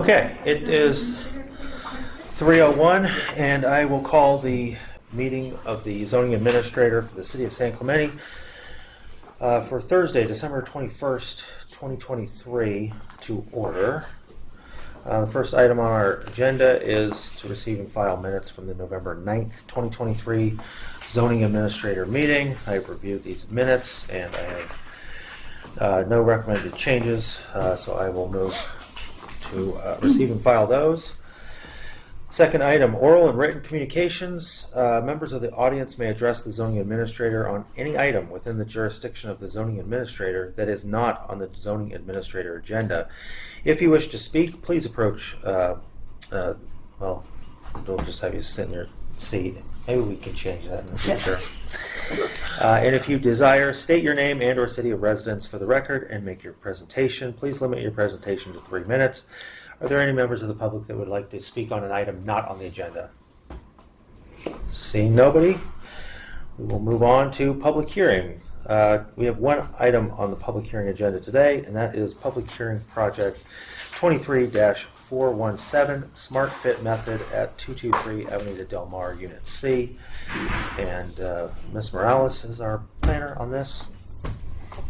Okay, it is 3:01, and I will call the meeting of the zoning administrator for the city of San Clemente for Thursday, December 21st, 2023 to order. The first item on our agenda is to receive and file minutes from the November 9th, 2023 zoning administrator meeting. I have reviewed these minutes and I have no recommended changes, so I will move to receive and file those. Second item, oral and written communications. Members of the audience may address the zoning administrator on any item within the jurisdiction of the zoning administrator that is not on the zoning administrator agenda. If you wish to speak, please approach, we'll just have you sit in your seat. Maybe we can change that in the future. And if you desire, state your name and or city of residence for the record and make your presentation. Please limit your presentation to 3 minutes. Are there any members of the public that would like to speak on an item not on the agenda? Seeing nobody, we will move on to public hearing. We have one item on the public hearing agenda today, and that is public hearing project 23-417 Smart Fit Method at 223 Avenida Del Mar, Unit C. And Ms. Morales is our planner on this.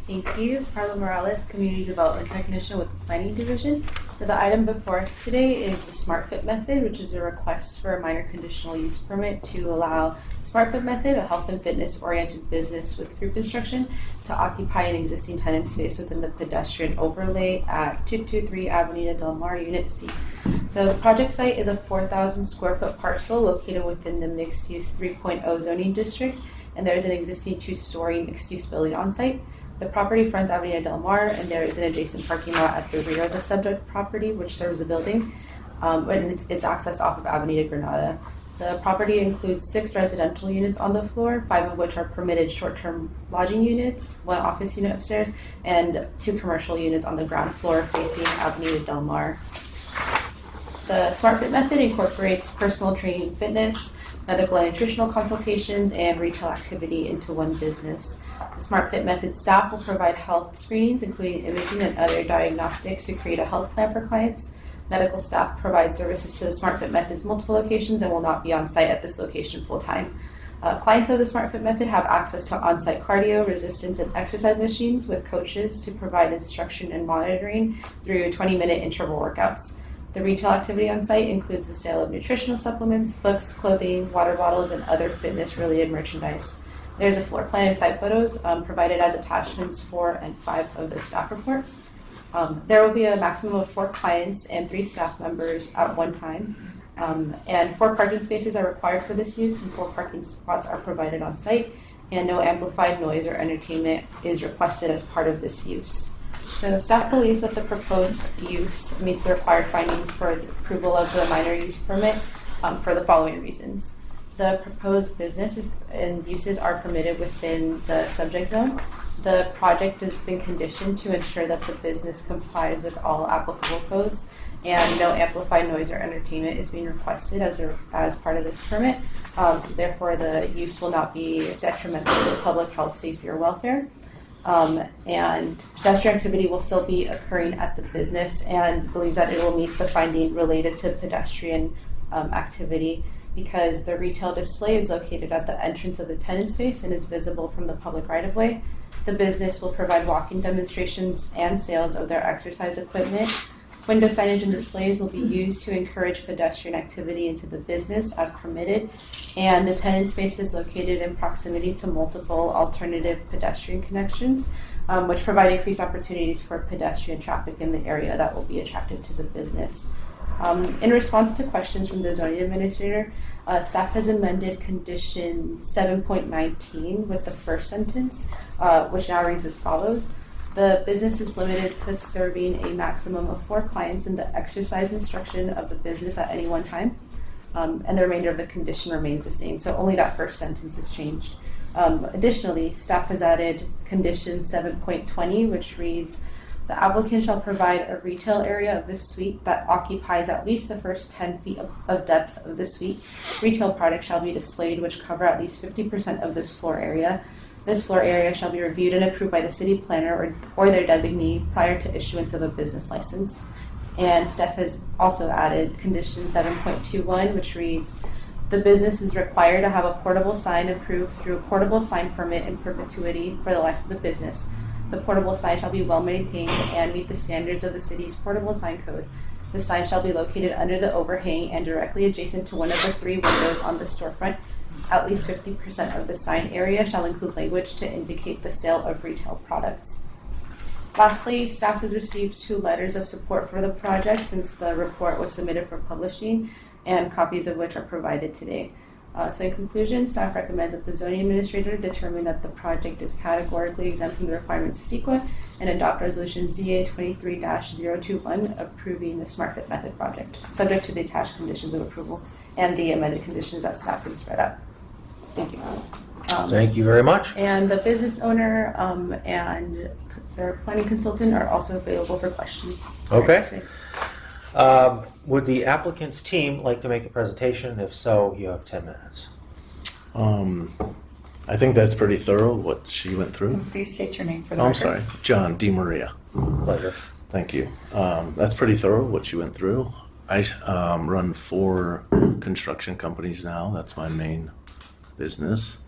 Thank you. Carla Morales, Community Development Technician with the Planning Division. So the item before us today is the Smart Fit Method, which is a request for a minor conditional use permit to allow Smart Fit Method, a health and fitness oriented business with group instruction, to occupy an existing tenant space within the pedestrian overlay at 223 Avenida Del Mar, Unit C. So the project site is a 4,000 square foot parcel located within the mixed use 3.0 zoning district, and there is an existing 2-story mixed use building on site. The property fronts Avenida Del Mar, and there is an adjacent parking lot at the rear of the subject property, which serves the building, and it's accessed off of Avenida Granada. The property includes 6 residential units on the floor, 5 of which are permitted short-term lodging units, 1 office unit upstairs, and 2 commercial units on the ground floor facing Avenida Del Mar. The Smart Fit Method incorporates personal training and fitness, medical and nutritional consultations, and retail activity into one business. The Smart Fit Method staff will provide health screenings, including imaging and other diagnostics, to create a health plan for clients. Medical staff provide services to the Smart Fit Method's multiple locations and will not be on site at this location full time. Clients of the Smart Fit Method have access to on-site cardio, resistance, and exercise machines with coaches to provide instruction and monitoring through 20-minute interval workouts. The retail activity on site includes the sale of nutritional supplements, books, clothing, water bottles, and other fitness-related merchandise. There's a floor plan and site photos provided as attachments 4 and 5 of the staff report. There will be a maximum of 4 clients and 3 staff members at one time. And 4 parking spaces are required for this use, and 4 parking spots are provided on site, and no amplified noise or entertainment is requested as part of this use. So staff believes that the proposed use meets the required findings for approval of the minor use permit for the following reasons. The proposed businesses and uses are permitted within the subject zone. The project has been conditioned to ensure that the business complies with all applicable codes, and no amplified noise or entertainment is being requested as part of this permit. So therefore, the use will not be detrimental to public health, safety, or welfare. And pedestrian activity will still be occurring at the business, and believes that it will meet the finding related to pedestrian activity, because the retail display is located at the entrance of the tenant space and is visible from the public right-of-way. The business will provide walking demonstrations and sales of their exercise equipment. Window signage and displays will be used to encourage pedestrian activity into the business as permitted, and the tenant space is located in proximity to multiple alternative pedestrian connections, which provide increased opportunities for pedestrian traffic in the area that will be attracted to the business. In response to questions from the zoning administrator, staff has amended condition 7.19 with the first sentence, which now reads as follows. The business is limited to serving a maximum of 4 clients in the exercise instruction of the business at any one time, and the remainder of the condition remains the same, so only that first sentence is changed. Additionally, staff has added condition 7.20, which reads, the applicant shall provide a retail area of this suite that occupies at least the first 10 feet of depth of the suite. Retail products shall be displayed which cover at least 50% of this floor area. This floor area shall be reviewed and approved by the city planner or their designee prior to issuance of a business license. And staff has also added condition 7.21, which reads, the business is required to have a portable sign approved through a portable sign permit in perpetuity for the life of the business. The portable sign shall be well maintained and meet the standards of the city's portable sign code. The sign shall be located under the overhang and directly adjacent to one of the 3 windows on the storefront. At least 50% of the sign area shall include language to indicate the sale of retail products. Lastly, staff has received 2 letters of support for the project since the report was submitted for publishing, and copies of which are provided today. So in conclusion, staff recommends that the zoning administrator determine that the project is categorically exempt from the requirements of CEQA and adopt resolution ZA 23-021 approving the SmartFit method project, subject to the attached conditions of approval and the amended conditions that staff has read up. Thank you. Thank you very much. And the business owner and their planning consultant are also available for questions. Okay. Would the applicant's team like to make a presentation? If so, you have 10 minutes. I think that's pretty thorough what she went through. Please state your name for the I'm record. sorry, John DiMaria. Pleasure. Thank you. That's pretty thorough what she went through. I run 4 construction companies now. That's my main business.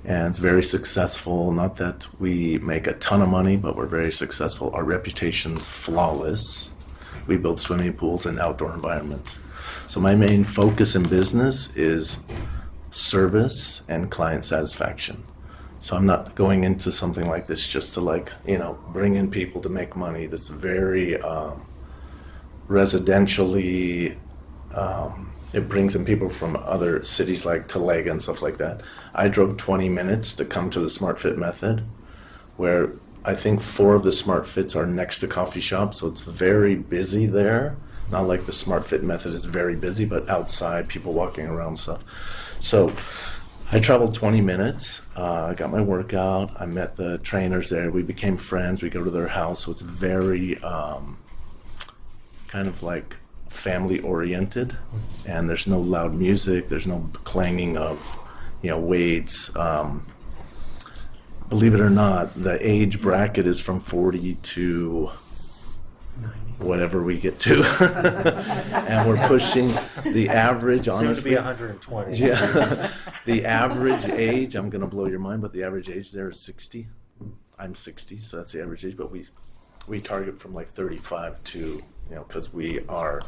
And it's very successful. Not that we make a ton of money, but we're very successful. Our reputation's flawless. We build swimming pools and outdoor environments. So my main focus in business is service and client satisfaction. So I'm not going into something like this just to bring in people to make money. That's very residentially, it brings in people from other cities like Talega and stuff like that. I drove 20 minutes to come to the SmartFit method, where I think 4 of the SmartFits are next to coffee shops, so it's very busy there. Not like the SmartFit method is very busy, but outside, people walking around stuff. So I traveled 20 minutes. I got my workout. I met the trainers there. We became friends. We go to their house, so it's very kind of like family oriented, and there's no loud music. There's no clanging of weights. Believe it or not, the age bracket is from 40 to whatever we get to. And we're pushing the average, honestly. Soon to be 120. Yeah. The average age, I'm going to blow your mind, but the average age there is 60. I'm 60, so that's the average age. But we target from like 35 to, because we are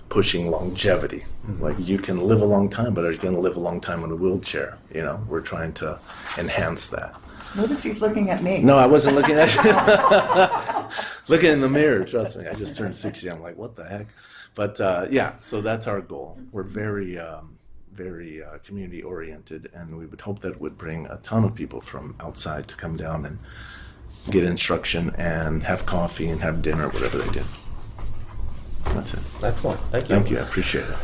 pushing longevity. Mm-hmm. Like you can live a long time, but are you going to live a long time in a wheelchair? We're trying to enhance that. Notice he's looking at me. No, I wasn't looking at you. Looking in the mirror, trust me. I just turned 60. I'm like, what the heck? But so that's our goal. We're very, very community oriented, and we would hope that it would bring a ton of people from outside to come down and get instruction and have coffee and have dinner, whatever they do. That's it. Excellent. Thank you. Thank you. I appreciate it.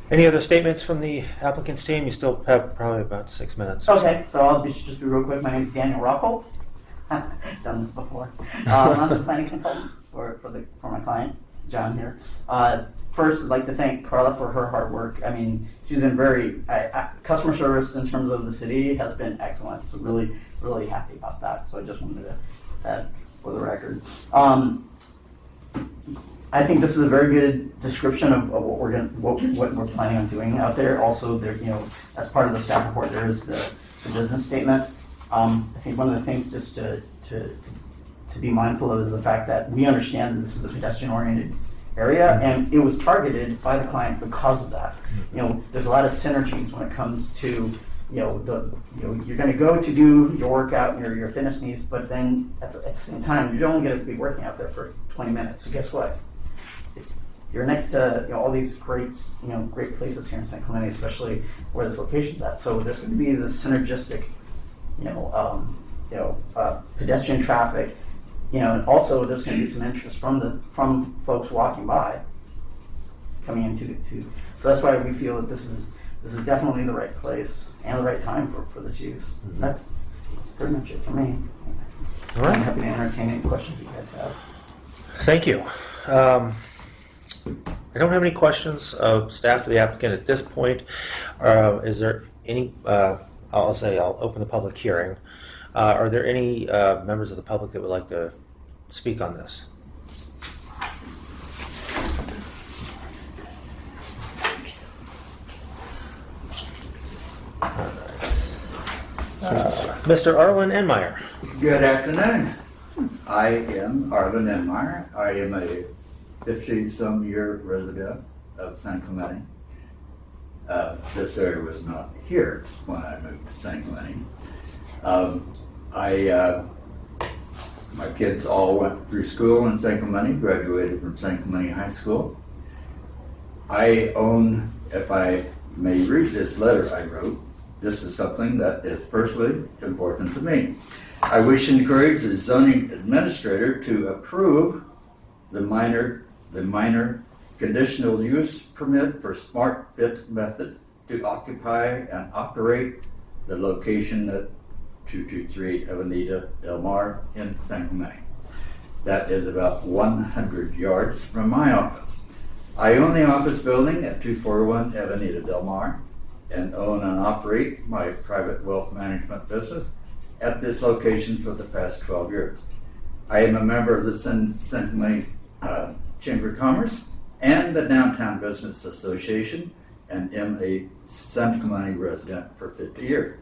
Any other statements from the applicant's team? You still have probably about 6 minutes. Okay, so I'll just be real quick. My name is Daniel Rockholt. Done this before. I'm the planning consultant for my client, John here. First, I'd like to thank Carla for her hard work. I mean, she's been very customer service in terms of the city has been excellent. So really, really happy about that. So I just wanted to put that for the record. I think this is a very good description of what we're planning on doing out there. Also, there, as part of the staff report, there is the business statement. I think one of the things just to be mindful of is the fact that we understand that this is a pedestrian-oriented area, and it was targeted by the client because of that. There's a lot of synergies when it comes to you're going to go to do your workout and your fitness needs, but then at the same time you're only going to be working out there for 20 minutes. So guess what? You're next to all these great places here in San Clemente, especially where this location's at. So there's going to be this synergistic, pedestrian traffic, and also there's going to be some interest from folks walking by, coming into. So that's why we feel that this is definitely the right place and the right time for this use. Mm-hmm. That's pretty much it for me. All right. I'm happy to entertain any questions you guys have. Thank you. I don't have any questions of staff or the applicant at this point. Is there any, I'll open the public hearing. Are there any members of the public that would like to speak on this? Mr. Arlen Enmeyer. Good afternoon. I am Arlen Enmeyer. I am a 50-some year resident of San Clemente. This area was not here when I moved to San Clemente. My kids all went through school in San Clemente, graduated from San Clemente High School. I own, if I may read this letter I wrote, this is something that is personally important to me. I wish to encourage the zoning administrator to approve the minor conditional use permit for Smart Fit Method to occupy and operate the location at 223 Avenida Del Mar in San Clemente. That is about 100 yards from my office. I own the office building at 241 Avenida Del Mar and own and operate my private wealth management business at this location for the past 12 years. I am a member of the San Clemente Chamber of Commerce and the Downtown Business Association and am a San Clemente resident for 50 years.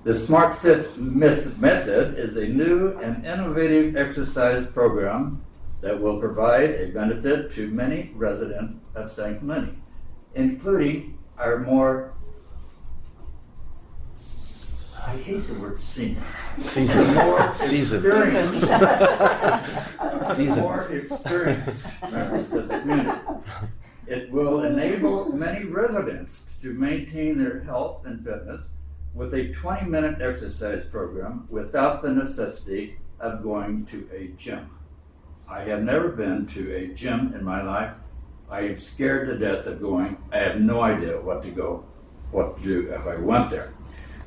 The Smart Fit Method is a new and innovative exercise program that will provide a benefit to many residents of San Clemente, including our more, I hate the word senior. Season. More Season. experienced. Season. More experienced members of the community. It will enable many residents to maintain their health and fitness with a 20-minute exercise program without the necessity of going to a gym. I have never been to a gym in my life. I am scared to death of going. I have no idea what to do if I went there.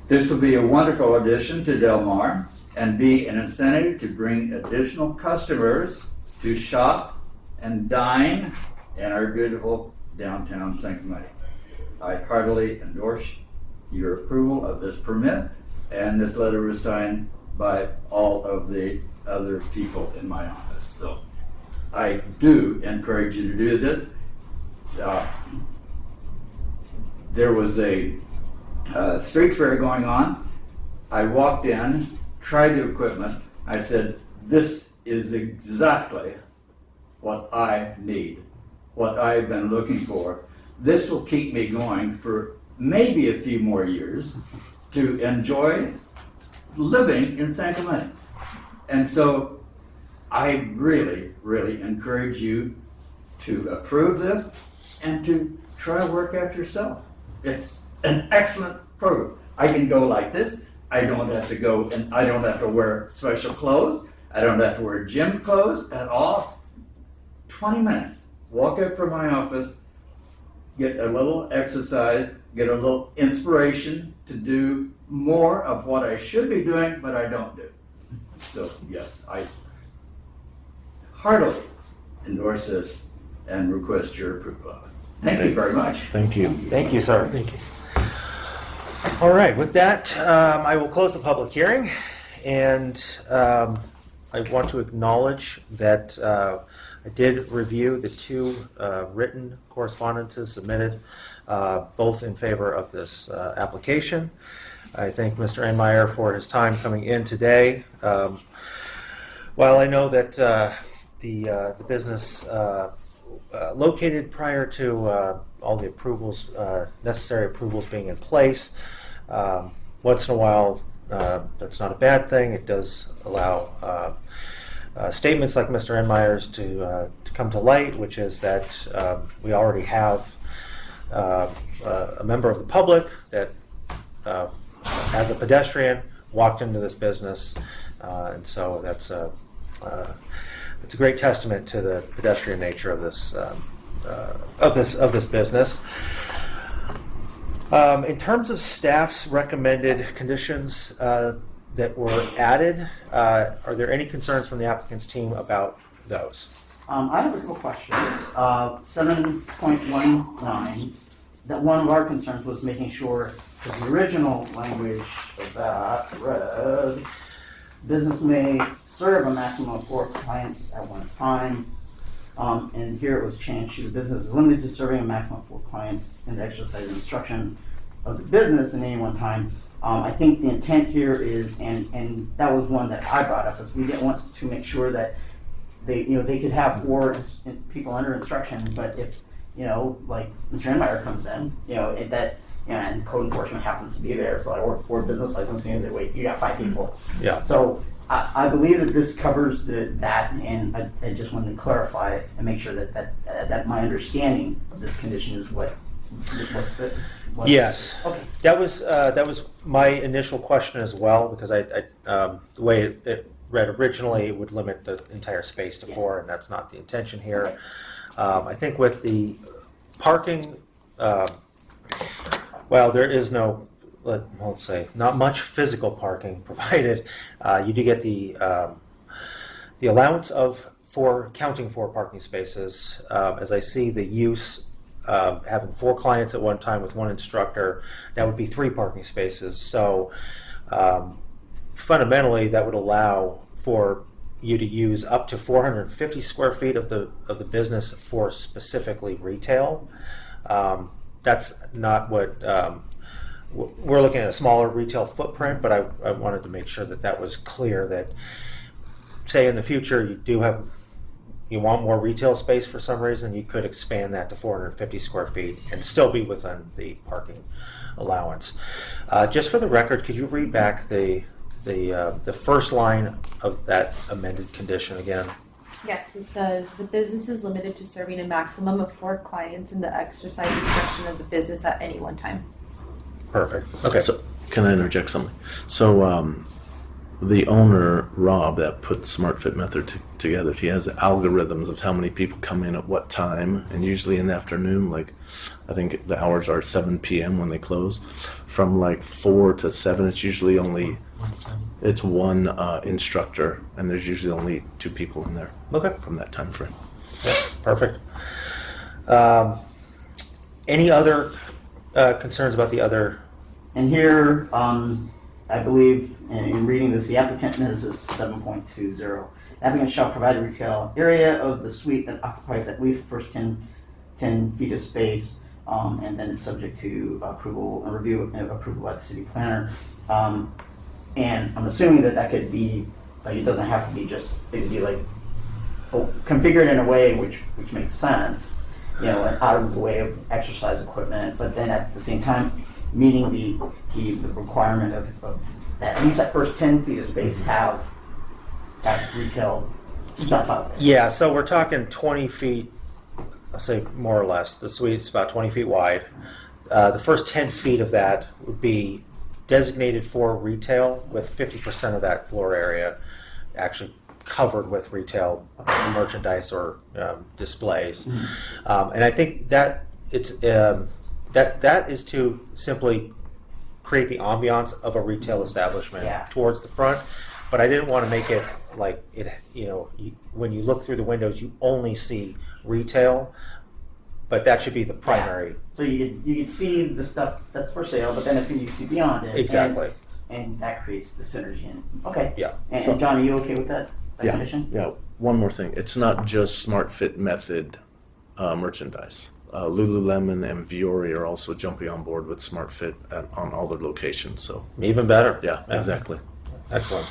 This will be a wonderful addition to Del Mar and be an incentive to bring additional customers to shop and dine in our beautiful downtown San Clemente. I heartily endorse your approval of this permit, and this letter was signed by all of the other people in my office. So I do encourage you to do this. There was a street fair going on. I walked in, tried the equipment. I said, this is exactly what I need, what I've been looking for. This will keep me going for maybe a few more years to enjoy living in San Clemente. And so I really, really encourage you to approve this and to try to work out yourself. It's an excellent program. I can go like this. I don't have to go and I don't have to wear special clothes. I don't have to wear gym clothes at all. 20 minutes. Walk up from my office, get a little exercise, get a little inspiration to do more of what I should be doing, but I don't do. So yes, I heartily endorse this and request your approval of it. Thank you very much. Thank you. Thank you, sir. Thank you. All right, with that, I will close the public hearing, and I want to acknowledge that I did review the two written correspondences submitted, both in favor of this application. I thank Mr. Enmeyer for his time coming in today. While I know that the business located prior to all the approvals, necessary approvals being in place, once in a while, that's not a bad thing. It does allow statements like Mr. Enmeyer's to come to light, which is that we already have a member of the public that, as a pedestrian, walked into this business, and so that's it's a great testament to the pedestrian nature of this business. In terms of staff's recommended conditions that were added, are there any concerns from the applicant's team about those? I have a couple questions. 7.19, that one of our concerns was making sure that the original language of that read, business may serve a maximum of 4 clients at one time. And here it was changed to the business is limited to serving a maximum of 4 clients in the exercise and instruction of the business at any one time. I think the intent here is, and that was one that I brought up, is we didn't want to make sure that they could have 4 people under instruction, but if, like Mr. Enmeyer comes in, and code enforcement happens to be there, it's like, or business licensing, is wait, you got 5 people. Yeah. So I believe that this covers that, and I just wanted to clarify it and make sure that my understanding of this condition is what. Yes. Okay. That was my initial question as well, because the way it read originally, it would limit the entire space to 4, and that's not the intention here. I think with the parking, well, there is no, let's say, not much physical parking provided. You do get the allowance for counting 4 parking spaces. As I see the use, having 4 clients at one time with 1 instructor, that would be 3 parking spaces. So fundamentally, that would allow for you to use up to 450 square feet of the business for specifically retail. That's not what we're looking at, a smaller retail footprint, but I wanted to make sure that was clear, that say in the future you want more retail space for some reason, you could expand that to 450 square feet and still be within the parking allowance. Just for the record, could you read back the first line of that amended condition again? Yes, it says the business is limited to serving a maximum of 4 clients in the exercise section of the business at any one time. Perfect. Okay. So, can I interject something? So, the owner, Rob, that put Smart Fit Method together, he has algorithms of how many people come in at what time, and usually in the afternoon, like, I think the hours are 7 p.m. when they close. From like 4 to 7, it's usually only, it's 1 instructor, and there's usually only 2 people in there. Okay. From that time frame. Yeah, perfect. Any other concerns about the other? And here, I believe, in reading this, the applicant, this is 7.20. The applicant shall provide a retail area of the suite that occupies at least the first 10 feet of space, and then it's subject to approval and review and approval by the city planner. And I'm assuming that could be, like, it doesn't have to be just, it could be like configured in a way which makes sense, out of the way of exercise equipment, but then at the same time meeting the requirement of that, at least that first 10 feet of space have that retail stuff out there. Yeah, so we're talking 20 feet, I'll say more or less. The suite's about 20 feet wide. The first 10 feet of that would be designated for retail, with 50% of that floor area actually covered with retail merchandise or displays. Mm-hmm. And I think that it's that is to simply create the ambiance of a retail establishment towards the front. But I didn't want to make it like it. When you look through the windows, you only see retail. But that should be the primary. Yeah. So you could see the stuff that's for sale, but then it's you see beyond it. Exactly. And that creates the synergy. Okay. Yeah. And John, are you okay with that condition? Yeah. One more thing. It's not just Smart Fit Method merchandise. Lululemon and Vuori are also jumping on board with Smart Fit on all their locations. So even better. Yeah, exactly. Excellent.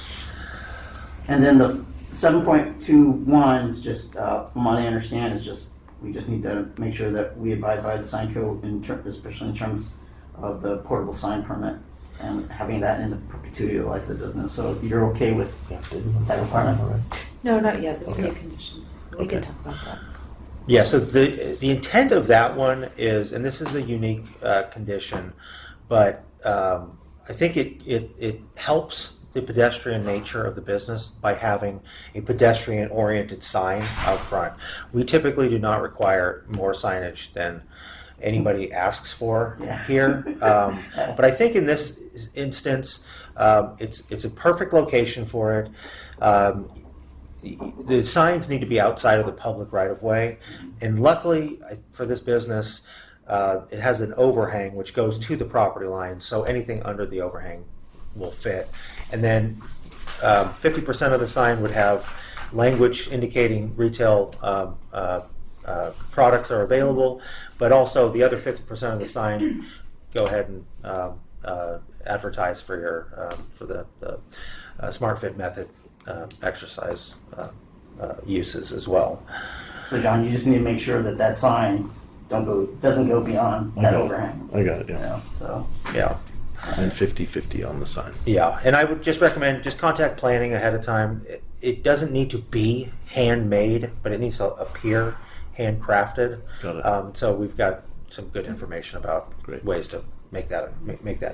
And then the 7.21 is just, from what I understand, is just we just need to make sure that we abide by the sign code, especially in terms of the portable sign permit and having that in the perpetuity of the life of the business. So you're okay with that requirement? No, not yet. This is a condition. We can talk about that. Yeah, so the intent of that one is, and this is a unique condition, but I think it helps the pedestrian nature of the business by having a pedestrian-oriented sign out front. We typically do not require more signage than anybody asks for here, but I think in this instance, it's a perfect location for it. The signs need to be outside of the public right-of-way, and luckily for this business, it has an overhang which goes to the property line, so anything under the overhang will fit. And then 50% of the sign would have language indicating retail products are available, but also the other 50% of the sign, go ahead and advertise for your for the Smart Fit method exercise uses as well. So John, you just need to make sure that that sign doesn't go beyond that Okay. overhang. I got it, You yeah. know, so Yeah. And 50/50 on the sign. Yeah, and I would just recommend just contact planning ahead of time. It doesn't need to be handmade, but it needs to appear handcrafted. Got it. So we've got some good information about Great. ways to make that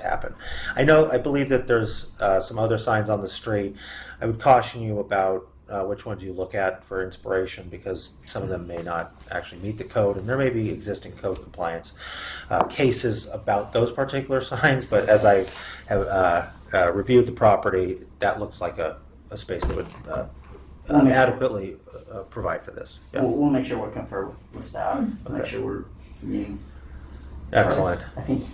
happen. I believe that there's some other signs on the street. I would caution you about which ones you look at for inspiration, because some of them may not actually meet the code, and there may be existing code compliance cases about those particular signs. But as I have reviewed the property, that looks like a space that would adequately provide for this. Yeah. we'll make sure we confer with staff, make Okay. sure we're meeting. Excellent. I think,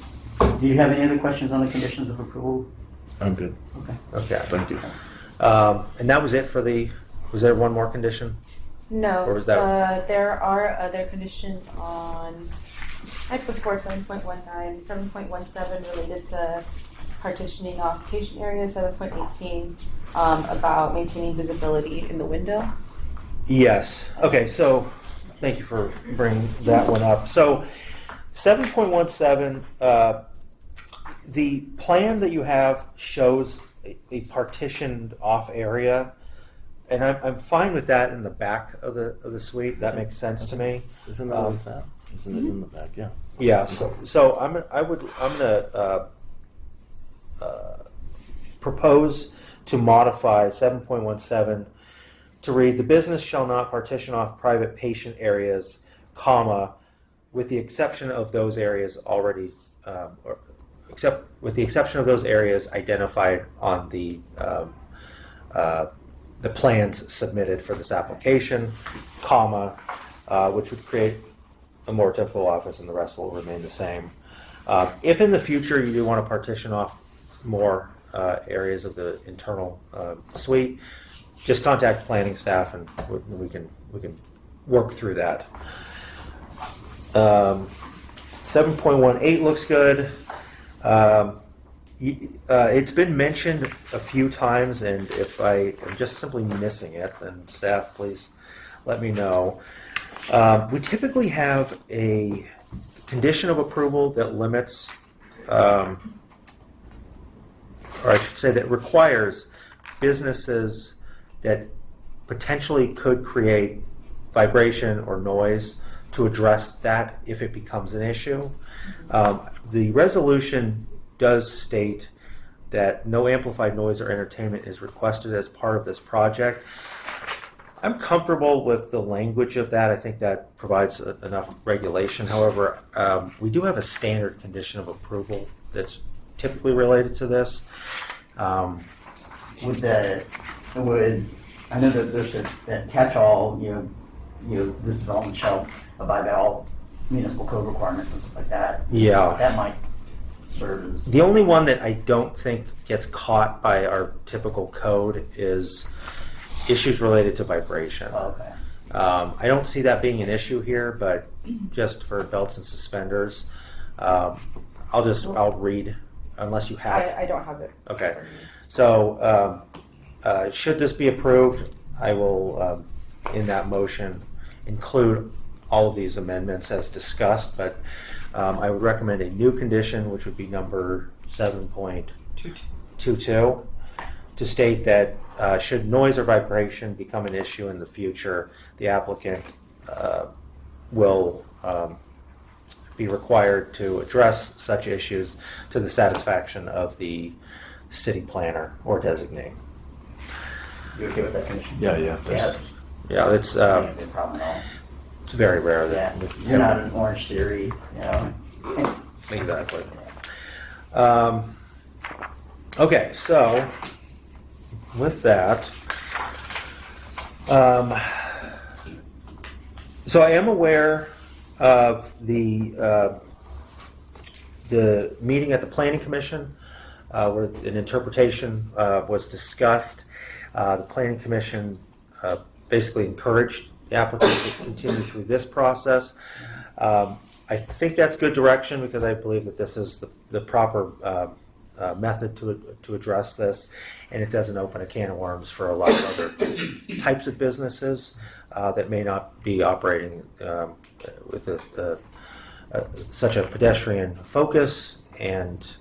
do you have any other questions on the conditions of approval? I'm good. Okay. Okay. Thank you. And that was it for was there one more condition? No, Or was that- there are other conditions on right before 7.19, 7.17 related to partitioning off patient areas, 7.18 about maintaining visibility in the window. Yes. Okay, so thank you for bringing that one up. So 7.17, the plan that you have shows a partitioned off area, and I'm fine with that in the back of the suite. That makes sense to me. Isn't that where it's at? Isn't it in the back? Yeah. Yeah. So I'm gonna propose to modify 7.17 to read: the business shall not partition off private patient areas, comma, with the exception of those areas already, with the exception of those areas identified on the plans submitted for this application, comma, which would create a more typical office, and the rest will remain the same. If in the future you do want to partition off more areas of the internal suite, just contact planning staff, and we can work through that. 7.18 looks good. It's been mentioned a few times, and if I am just simply missing it, then staff, please let me know. We typically have a condition of approval that limits, or I should say that requires businesses that potentially could create vibration or noise to address that if it becomes an issue. The resolution does state that no amplified noise or entertainment is requested as part of this project. I'm comfortable with the language of that. I think that provides enough regulation. However, we do have a standard condition of approval that's typically related to this. I know that there's that catch-all, this development shall abide by all municipal code requirements and stuff like that. Yeah. That might serve as. The only one that I don't think gets caught by our typical code is issues related to vibration. Oh, okay. I don't see that being an issue here, but just for belts and suspenders, I'll read unless you have. I don't have it. Okay. So, should this be approved, I will, in that motion, include all of these amendments as discussed, but I would recommend a new condition, which would be number 7.22, to state that should noise or vibration become an issue in the future, the applicant will be required to address such issues to the satisfaction of the city planner or designate. You okay with that condition? Yeah. Yeah. Yeah, it's Can't be a problem at all. it's very rare Yeah. that You're not an Orange Theory, exactly. Okay, so with that, so I am aware of the meeting at the Planning Commission where an interpretation was discussed. The Planning Commission basically encouraged the applicant to continue through this process. I think that's good direction because I believe that this is the proper method to address this, and it doesn't open a can of worms for a lot of other types of businesses that may not be operating with such a pedestrian focus and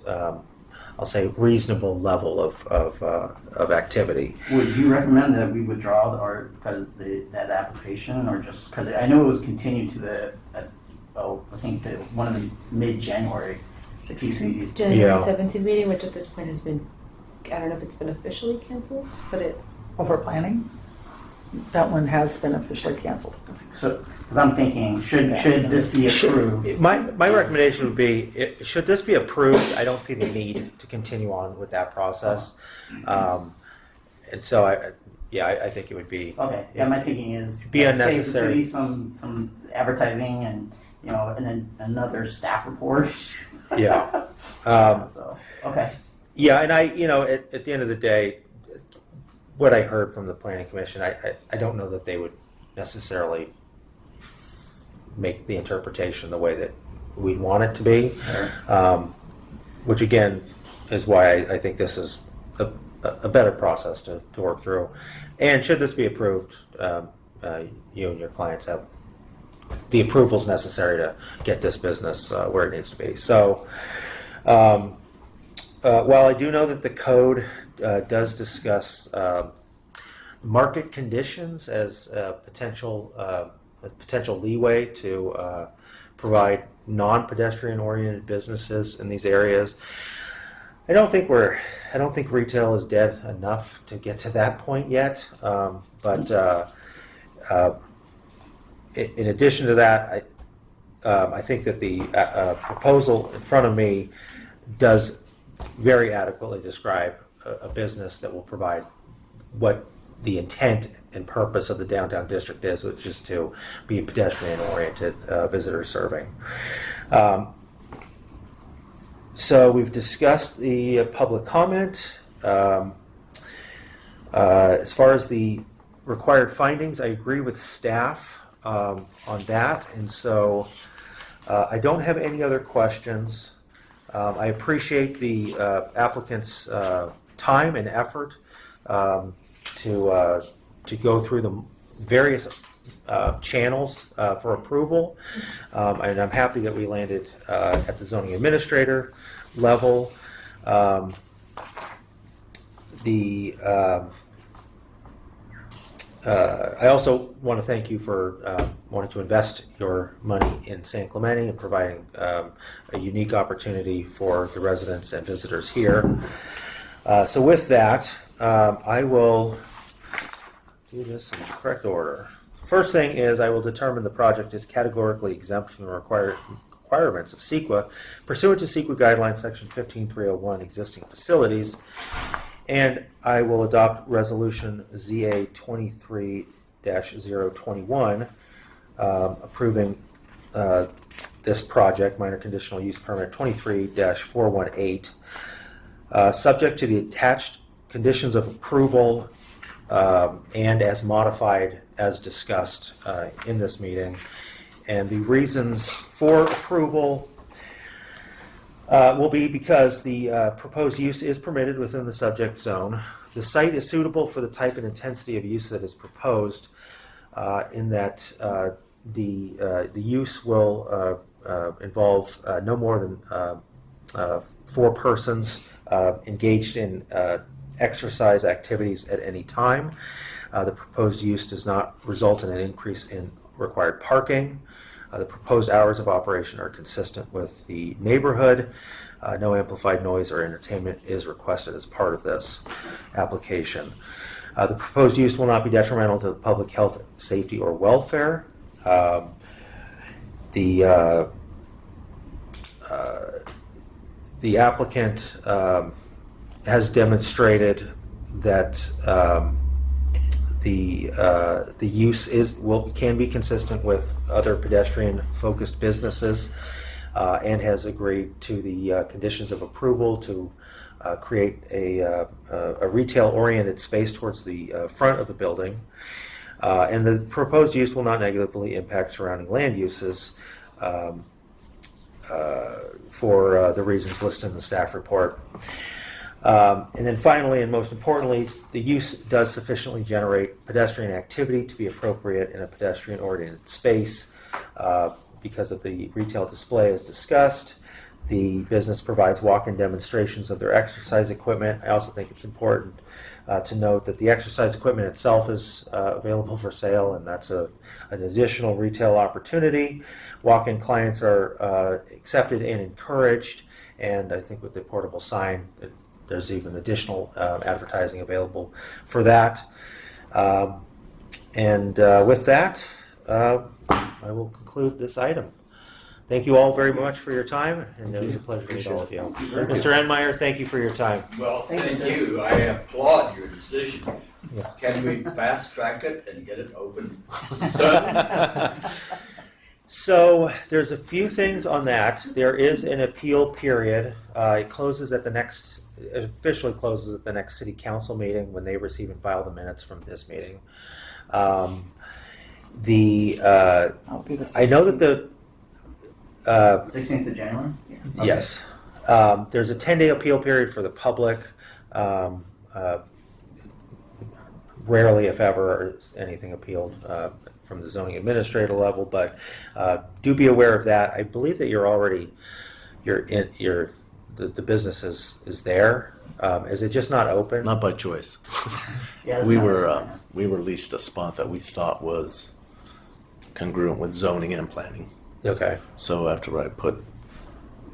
I'll say reasonable level of activity. Would you recommend that we withdraw that application, or just because I know it was continued to I think one of the mid-January PCD. January Yeah. 17th meeting, which at this point has been, I don't know if it's been officially canceled, but it, Over planning? That one has been officially canceled. So, because I'm thinking, should Yes. this be approved? My recommendation would be, should this be approved, I don't see the need to continue on with that process. And so I think it would be. Okay, yeah, my thinking is Be save the unnecessary. city some advertising and and then another staff report. Yeah. So okay, Yeah, and at the end of the day, what I heard from the planning commission, I don't know that they would necessarily make the interpretation the way that we'd want it to be, which again is why I think this is a better process to work through. And should this be approved, you and your clients have the approvals necessary to get this business where it needs to be. So while I do know that the code does discuss market conditions as a potential leeway to provide non-pedestrian oriented businesses in these areas, I don't think retail is dead enough to get to that point yet. But in addition to that, I think that the proposal in front of me does very adequately describe a business that will provide what the intent and purpose of the downtown district is, which is to be pedestrian-oriented visitor serving. So we've discussed the public comment. As far as the required findings, I agree with staff on that, and so I don't have any other questions. I appreciate the applicant's time and effort to go through the various channels for approval, and I'm happy that we landed at the zoning administrator level. I also want to thank you for wanting to invest your money in San Clemente and providing a unique opportunity for the residents and visitors here. So with that, I will do this in the correct order. First thing is I will determine the project is categorically exempt from the requirements of CEQA pursuant to CEQA guidelines section 15301 existing facilities, and I will adopt resolution ZA 23-021 approving this project, minor conditional use permit 23-418, subject to the attached conditions of approval and as modified as discussed in this meeting. And the reasons for approval will be because the proposed use is permitted within the subject zone. The site is suitable for the type and intensity of use that is proposed, in that the use will involve no more than 4 persons engaged in exercise activities at any time. The proposed use does not result in an increase in required parking. The proposed hours of operation are consistent with the neighborhood. No amplified noise or entertainment is requested as part of this application. The proposed use will not be detrimental to the public health, safety, or welfare. The applicant has demonstrated that the use can be consistent with other pedestrian-focused businesses, and has agreed to the conditions of approval to create a retail-oriented space towards the front of the building. And the proposed use will not negatively impact surrounding land uses. for the reasons listed in the staff report. And then finally, and most importantly, the use does sufficiently generate pedestrian activity to be appropriate in a pedestrian-oriented space. Because of the retail display as discussed, the business provides walk-in demonstrations of their exercise equipment. I also think it's important to note that the exercise equipment itself is available for sale, and that's an additional retail opportunity. Walk-in clients are accepted and encouraged, and I think with the portable sign, there's even additional advertising available for that. And with that, I will conclude this item. Thank you all very much for your time, and it was a pleasure to meet all of you. Mr. Enmeyer, thank you for your time. Well, thank you. I applaud your decision. Yeah. Can we fast track it and get it open soon? So there's a few things on that. There is an appeal period. It officially closes at the next city council meeting when they receive and file the minutes from this meeting. That'll be the 16th. I know that the 16th of January? Okay. yes, there's a 10-day appeal period for the public. Rarely, if ever, is anything appealed from the zoning administrator level, but do be aware of that. I believe that the business is there. Is it just not open? Not by choice. Yeah, that's We not- were leased a spot that we thought was congruent with zoning and planning. Okay. So after I put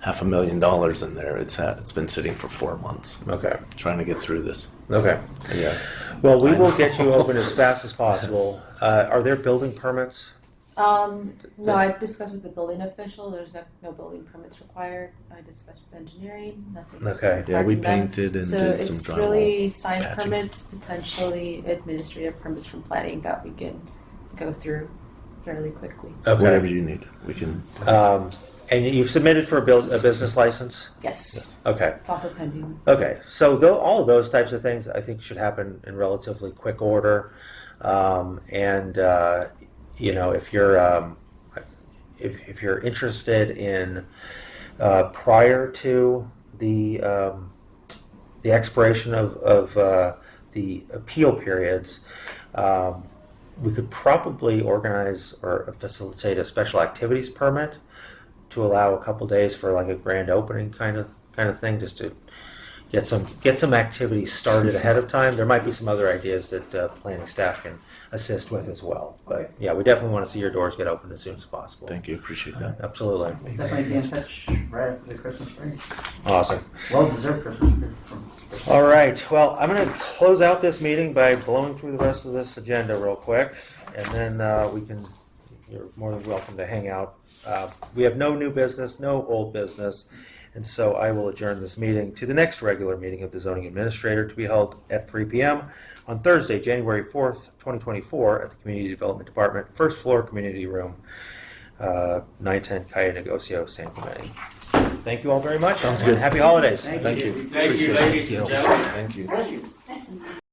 $500,000 in there, it's been sitting for 4 months, Okay. trying to get through this. Okay. Yeah. Well, we will get you open as fast as possible. Are there building permits? No, I discussed with the building official. There's no building permits required. I discussed with engineering. Nothing. Okay. Yeah, we required from them. painted and So did some it's drywall. really sign patching. permits, potentially administrative permits from planning that we can go through fairly quickly. Okay. Whatever you need, we can. And you've submitted for a business license? Yes. Okay. It's also pending. Okay. So all of those types of things I think should happen in relatively quick order. If you're interested in prior to the expiration of the appeal periods, we could probably organize or facilitate a special activities permit to allow a couple days for like a grand opening kind of thing, just to get some activities started ahead of time. There might be some other ideas that planning staff can assist with as well. But yeah, we definitely want to see your doors get open as soon as possible. Thank you, appreciate that. Absolutely. We'll definitely be in touch right after the Christmas break. Awesome. Well-deserved Christmas break. All right. Well, I'm going to close out this meeting by blowing through the rest of this agenda real quick, and then you're more than welcome to hang out. We have no new business, no old business, and so I will adjourn this meeting to the next regular meeting of the zoning administrator to be held at 3 p.m. on Thursday, January 4th, 2024 at the Community Development Department, first floor community room, 910 Calle Negocio, San Clemente. Thank you all very much. Sounds good. Happy holidays. Thank you. Thank you, Appreciate it. ladies and gentlemen. Thank you. Bless you.